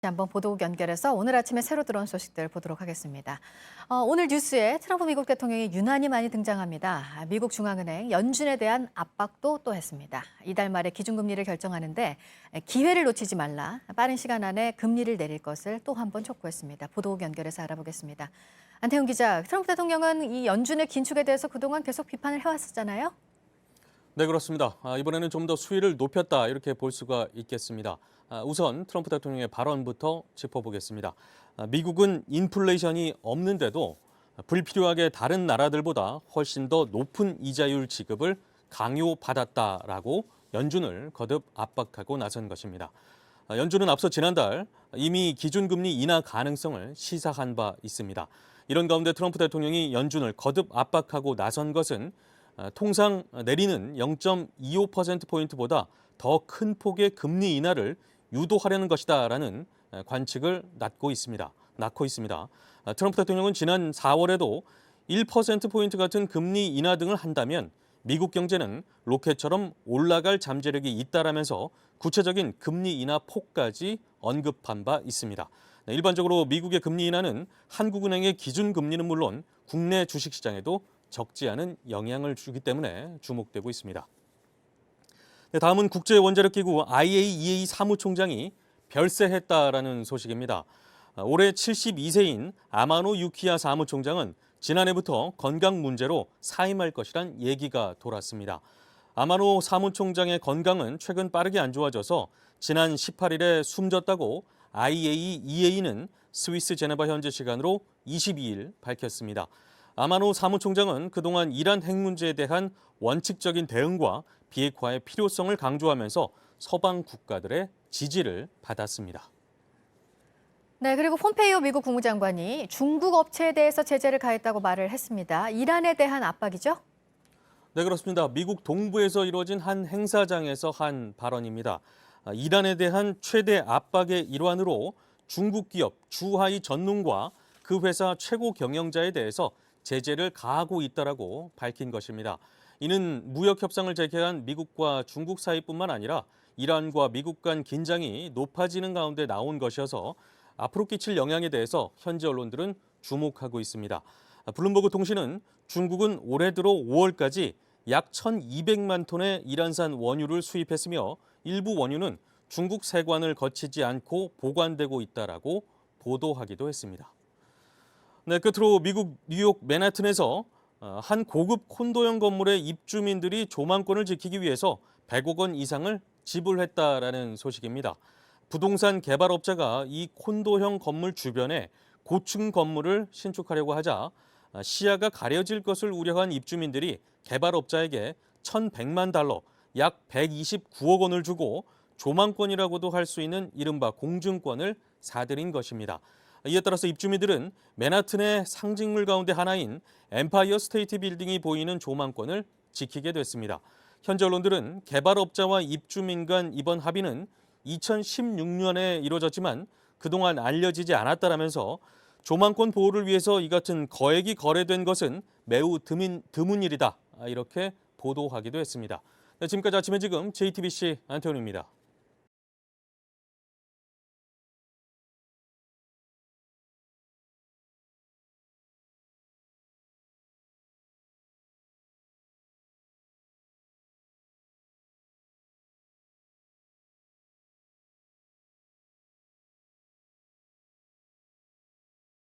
한번 보도국 연결해서 오늘 아침에 새로 들어온 소식들 보도록 하겠습니다. 오늘 뉴스에 트럼프 미국 대통령이 유난히 많이 등장합니다. 미국 중앙은행 연준에 대한 압박도 또 했습니다. 이달 말에 기준금리를 결정하는데 기회를 놓치지 말라, 빠른 시간 안에 금리를 내릴 것을 또 한 번 촉구했습니다. 보도국 연결해서 알아보겠습니다. 안태훈 기자, 트럼프 대통령은 이 연준의 긴축에 대해서 그동안 계속 비판을 해왔었잖아요. 네, 그렇습니다. 이번에는 좀 더 수위를 높였다 이렇게 볼 수가 있겠습니다. 우선 트럼프 대통령의 발언부터 짚어보겠습니다. 미국은 인플레이션이 없는데도 불필요하게 다른 나라들보다 훨씬 더 높은 이자율 지급을 강요받았다라고 연준을 거듭 압박하고 나선 것입니다. 연준은 앞서 지난달 이미 기준금리 인하 가능성을 시사한 바 있습니다. 이런 가운데 트럼프 대통령이 연준을 거듭 압박하고 나선 것은 통상 내리는 0.25%포인트보다 더 큰 폭의 금리 인하를 유도하려는 것이다라는 관측을 낳고 있습니다. 트럼프 대통령은 지난 4월에도 1%포인트 같은 금리 인하 등을 한다면 미국 경제는 로켓처럼 올라갈 잠재력이 있다라면서 구체적인 금리 인하 폭까지 언급한 바 있습니다. 일반적으로 미국의 금리 인하는 한국은행의 기준금리는 물론 국내 주식시장에도 적지 않은 영향을 주기 때문에 주목되고 있습니다. 다음은 국제원자력기구 IAEA 사무총장이 별세했다라는 소식입니다. 올해 72세인 아마노 유키야 사무총장은 지난해부터 건강 문제로 사임할 것이란 얘기가 돌았습니다. 아마노 사무총장의 건강은 최근 빠르게 안 좋아져서 지난 18일에 숨졌다고 IAEA는 스위스 제네바 현지 시간으로 22일 밝혔습니다. 아마노 사무총장은 그동안 이란 핵 문제에 대한 원칙적인 대응과 비핵화의 필요성을 강조하면서 서방 국가들의 지지를 받았습니다. 네, 그리고 폼페이오 미국 국무장관이 중국 업체에 대해서 제재를 가했다고 말을 했습니다. 이란에 대한 압박이죠? 네, 그렇습니다. 미국 동부에서 이루어진 한 행사장에서 한 발언입니다. 이란에 대한 최대 압박의 일환으로 중국 기업 주하이 전능과 그 회사 최고 경영자에 대해서 제재를 가하고 있다라고 밝힌 것입니다. 이는 무역 협상을 재개한 미국과 중국 사이뿐만 아니라 이란과 미국 간 긴장이 높아지는 가운데 나온 것이어서 앞으로 끼칠 영향에 대해서 현지 언론들은 주목하고 있습니다. 블룸버그 통신은 중국은 올해 들어 5월까지 약 1,200만 톤의 이란산 원유를 수입했으며 일부 원유는 중국 세관을 거치지 않고 보관되고 있다라고 보도하기도 했습니다. 네, 끝으로 미국 뉴욕 맨하튼에서 한 고급 콘도형 건물의 입주민들이 조망권을 지키기 위해서 100억 원 이상을 지불했다라는 소식입니다. 부동산 개발업자가 이 콘도형 건물 주변에 고층 건물을 신축하려고 하자 시야가 가려질 것을 우려한 입주민들이 개발업자에게 1,100만 달러, 약 129억 원을 주고 조망권이라고도 할 수 있는 이른바 공증권을 사들인 것입니다. 이에 따라서 입주민들은 맨하튼의 상징물 가운데 하나인 엠파이어 스테이트 빌딩이 보이는 조망권을 지키게 됐습니다. 현지 언론들은 개발업자와 입주민 간 이번 합의는 2016년에 이루어졌지만 그동안 알려지지 않았다라면서 조망권 보호를 위해서 이 같은 거액이 거래된 것은 매우 드문 일이다. 이렇게 보도하기도 했습니다. 지금까지 아침에 지금 JTBC 안태훈입니다.